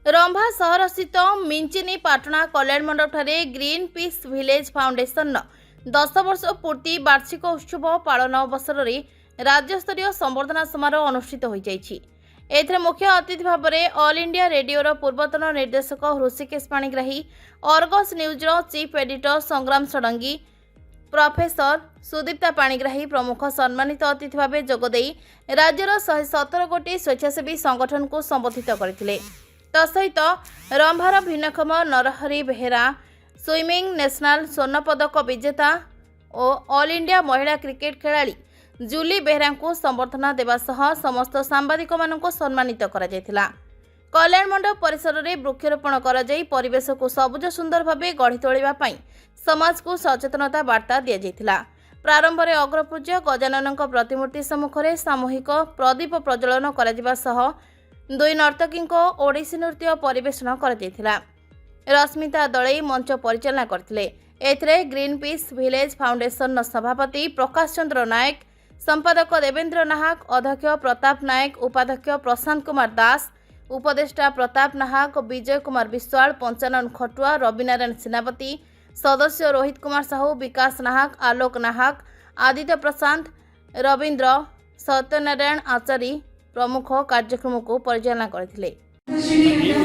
रंभा सहर स्थित मिंचिनी पाटणा कल्याण मंडप ठारे ग्रीन पीस विलेज फाउंडेशन 10 वर्ष पूर्ति वार्षिक उत्सव पालन अवसर में राज्यस्तरीय संबर्धना समारोह अनुष्ठित हो जाइछि। एथिरे मुख्य अतिथि भाव में ऑल इंडिया रेडियोर पूर्वतन निर्देशक हृषिकेश पाणिग्राही, अर्गस न्यूजर chief editor Sangram Shadangi, professor Sudipta Panigrahi प्रमुख सम्मानित अतिथि भाव जोगदे राज्यर 117 गोटी स्वेच्छासेवी संगठन को संबोधित करथिले। तसहित रंभार भिन्नक्षम नरहरी बेहेरा, स्विमिंग नेशनल स्वर्ण पदक विजेता और ऑल इंडिया महिला क्रिकेट खेलाड़ी जूली बेहेरा को संबर्धना देवा सह समस्त सांबादिक मानक सम्मानित करा जायथिला। कल्याण मंडप परिसर में वृक्षरोपण कर परिवेश को सबुज सुंदर भाव गढ़ी तोलिबा पई समाज को सचेतनता वार्ता दिया जायथिला। प्रारंभ में अग्रपूज्य गजानन प्रतिमूर्ति सम्मुख में सामूहिक प्रदीप प्रज्वलन करा सह दुई नर्तकी ओडिसी नृत्य परिवेषण करा। रश्मिता दलई मंच परिचालना करथिले। एथिरे ग्रीन पीस विलेज फाउंडेशन सभापति प्रकाश चंद्र नायक, संपादक देवेंद्र नाहक, अध्यक्ष प्रताप नायक, उपाध्यक्ष प्रशांत कुमार दास, उपदेष्टा प्रताप नाहक, विजय कुमार विश्वाल, पंचानन खटुआ, रविनारायण सेनापति, सदस्य रोहित कुमार साहू, विकास नाहक, आलोक नाहक, आदित्य प्रशांत, रवींद्र, सत्यनारायण आचार्य प्रमुख कार्यक्रम को परिचालना करथिले।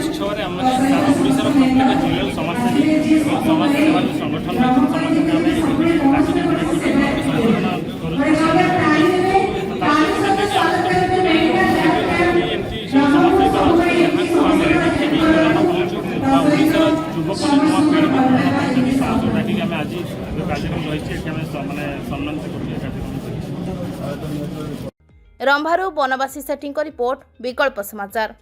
उत्सव प्रत्येक जुएल समाजसेवी समाजसेवा संगठन रंभारू बनवासी सेठी रिपोर्ट, विकल्प समाचार।